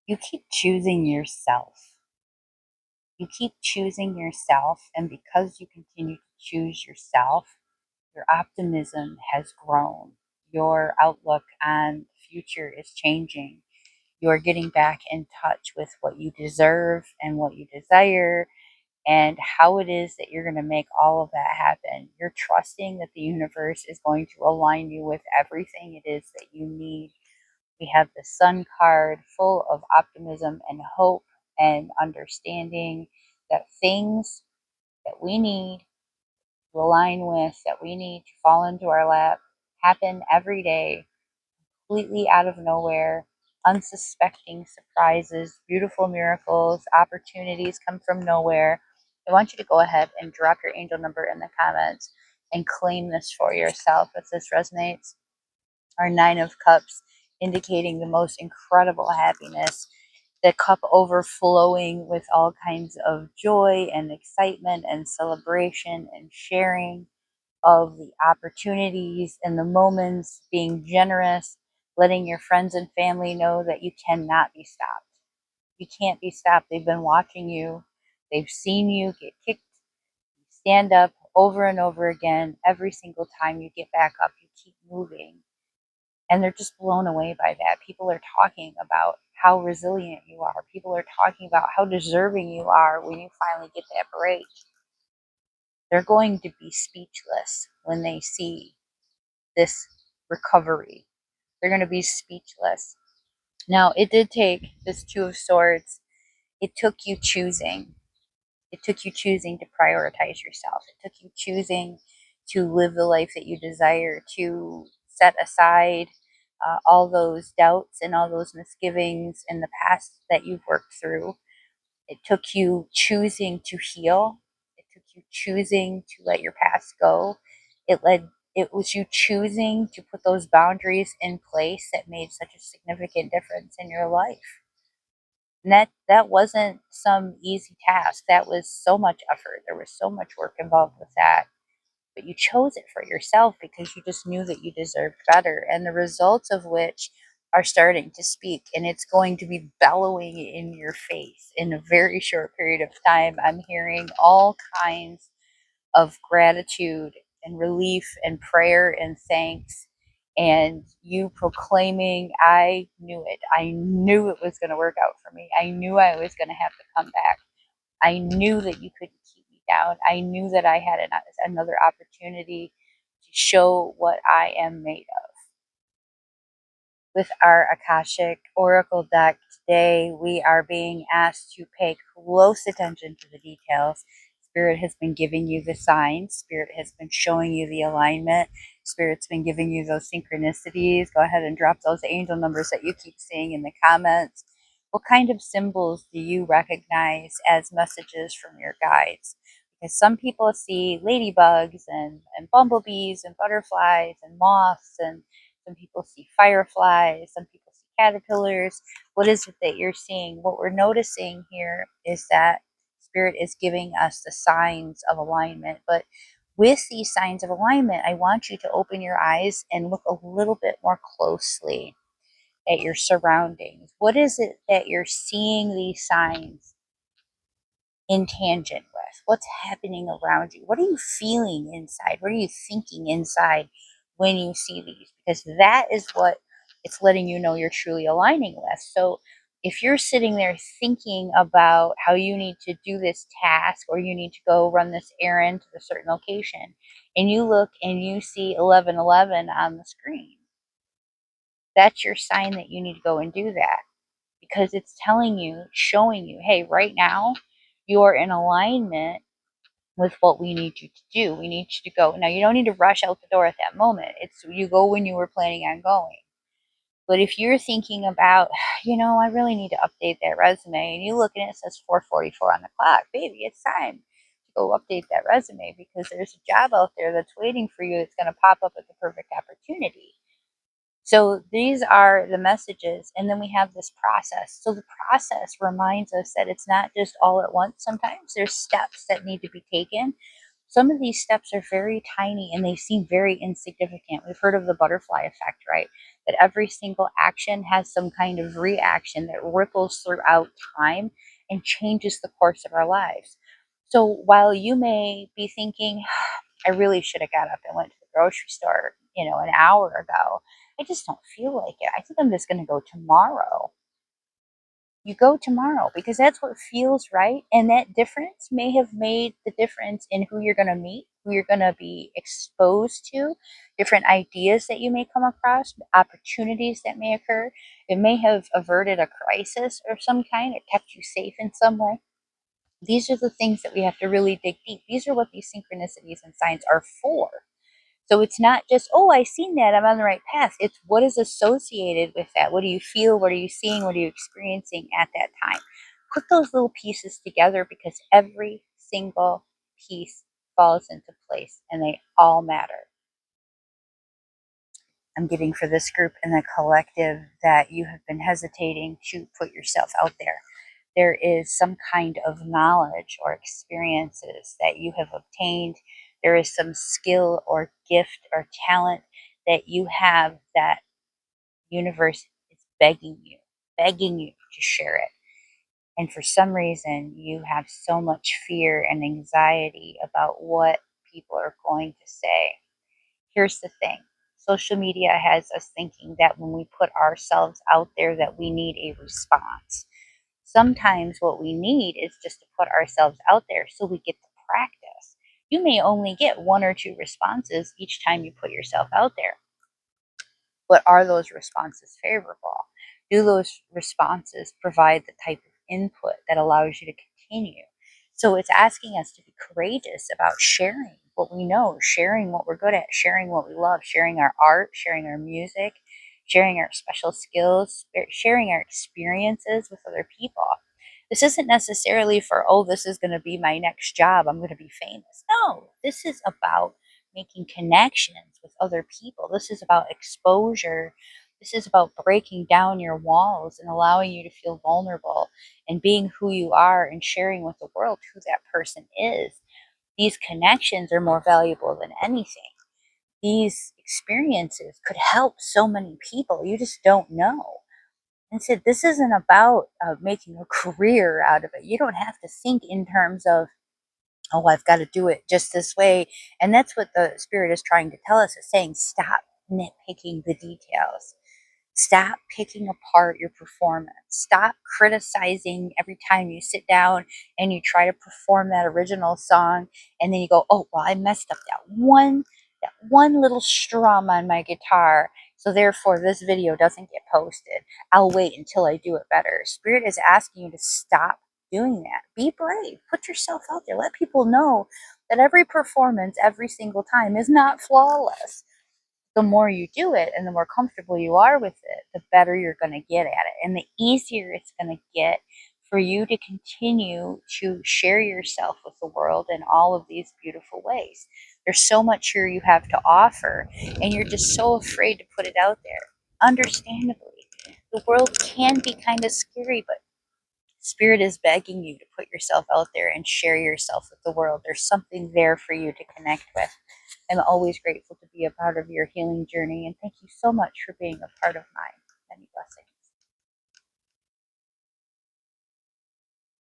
You keep choosing yourself. You keep choosing yourself, and because you continue to choose yourself, your optimism has grown. Your outlook on the future is changing. You're getting back in touch with what you deserve and what you desire and how it is that you're going to make all of that happen. You're trusting that the universe is going to align you with everything it is that you need. We have the Sun card full of optimism and hope and understanding that things that we need to align with, that we need to fall into our lap, happen every day, completely out of nowhere, unsuspecting surprises, beautiful miracles, opportunities come from nowhere. I want you to go ahead and drop your angel number in the comments and claim this for yourself if this resonates. Our Nine of Cups indicating the most incredible happiness, the cup overflowing with all kinds of joy and excitement and celebration and sharing of the opportunities and the moments, being generous, letting your friends and family know that you cannot be stopped. You can't be stopped. They've been watching you. They've seen you get kicked, stand up over and over again. Every single time you get back up, you keep moving. And they're just blown away by that. People are talking about how resilient you are. People are talking about how deserving you are when you finally get that break. They're going to be speechless when they see this recovery. They're going to be speechless. Now, it did take this Two of Swords. It took you choosing. It took you choosing to prioritize yourself. It took you choosing to live the life that you desire, to set aside all those doubts and all those misgivings in the past that you've worked through. It took you choosing to heal. It took you choosing to let your past go. It was you choosing to put those boundaries in place that made such a significant difference in your life. And that wasn't some easy task. That was so much effort. There was so much work involved with that. But you chose it for yourself because you just knew that you deserved better. And the results of which are starting to speak, and it's going to be bellowing in your face in a very short period of time. I'm hearing all kinds of gratitude and relief and prayer and thanks, and you proclaiming, I knew it. I knew it was going to work out for me. I knew I was going to have to come back. I knew that you couldn't keep me down. I knew that I had another opportunity to show what I am made of. With our Akashic Oracle deck today, we are being asked to pay close attention to the details. Spirit has been giving you the signs. Spirit has been showing you the alignment. Spirit's been giving you those synchronicities. Go ahead and drop those angel numbers that you keep seeing in the comments. What kind of symbols do you recognize as messages from your guides? Because some people see ladybugs and bumblebees and butterflies and moths, and some people see fireflies, some people see caterpillars. What is it that you're seeing? What we're noticing here is that Spirit is giving us the signs of alignment. But with these signs of alignment, I want you to open your eyes and look a little bit more closely at your surroundings. What is it that you're seeing these signs in tangent with? What's happening around you? What are you feeling inside? What are you thinking inside when you see these? Because that is what it's letting you know you're truly aligning with. So if you're sitting there thinking about how you need to do this task or you need to go run this errand to a certain location, and you look and you see 1111 on the screen, that's your sign that you need to go and do that, because it's telling you, showing you, hey, right now you are in alignment with what we need you to do. We need you to go. Now, you don't need to rush out the door at that moment. It's you go when you were planning on going. But if you're thinking about, I really need to update that resume, and you look and it says 4:44 on the clock, baby, it's time to go update that resume because there's a job out there that's waiting for you. It's going to pop up at the perfect opportunity. So these are the messages, and then we have this process. So the process reminds us that it's not just all at once. Sometimes there's steps that need to be taken. Some of these steps are very tiny and they seem very insignificant. We've heard of the butterfly effect, right? That every single action has some kind of reaction that ripples throughout time and changes the course of our lives. So while you may be thinking, I really should have got up and went to the grocery store, an hour ago. I just don't feel like it. I think I'm just going to go tomorrow. You go tomorrow because that's what feels right. And that difference may have made the difference in who you're going to meet, who you're going to be exposed to, different ideas that you may come across, opportunities that may occur. It may have averted a crisis of some kind. It kept you safe in some way. These are the things that we have to really dig deep. These are what these synchronicities and signs are for. So it's not just, oh, I seen that, I'm on the right path. It's what is associated with that. What do you feel? What are you seeing? What are you experiencing at that time? Put those little pieces together because every single piece falls into place and they all matter. I'm getting for this group and the collective that you have been hesitating to put yourself out there. There is some kind of knowledge or experiences that you have obtained. There is some skill or gift or talent that you have that universe is begging you to share it. And for some reason, you have so much fear and anxiety about what people are going to say. Here's the thing. Social media has us thinking that when we put ourselves out there that we need a response. Sometimes what we need is just to put ourselves out there so we get to practice. You may only get one or two responses each time you put yourself out there. But are those responses favorable? Do those responses provide the type of input that allows you to continue? So it's asking us to be courageous about sharing what we know, sharing what we're good at, sharing what we love, sharing our art, sharing our music, sharing our special skills, sharing our experiences with other people. This isn't necessarily for, oh, this is going to be my next job. I'm going to be famous. No, this is about making connections with other people. This is about exposure. This is about breaking down your walls and allowing you to feel vulnerable and being who you are and sharing with the world who that person is. These connections are more valuable than anything. These experiences could help so many people. You just don't know. And so this isn't about making a career out of it. You don't have to think in terms of, oh, I've got to do it just this way. And that's what the spirit is trying to tell us. It's saying, stop nitpicking the details. Stop picking apart your performance. Stop criticizing every time you sit down and you try to perform that original song and then you go, oh, well, I messed up that one little strum on my guitar. So therefore this video doesn't get posted. I'll wait until I do it better. Spirit is asking you to stop doing that. Be brave. Put yourself out there. Let people know that every performance, every single time is not flawless. The more you do it and the more comfortable you are with it, the better you're going to get at it. And the easier it's going to get for you to continue to share yourself with the world in all of these beautiful ways. There's so much here you have to offer, and you're just so afraid to put it out there. Understandably, the world can be kind of scary, but Spirit is begging you to put yourself out there and share yourself with the world. There's something there for you to connect with. I'm always grateful to be a part of your healing journey, and thank you so much for being a part of mine. Many blessings.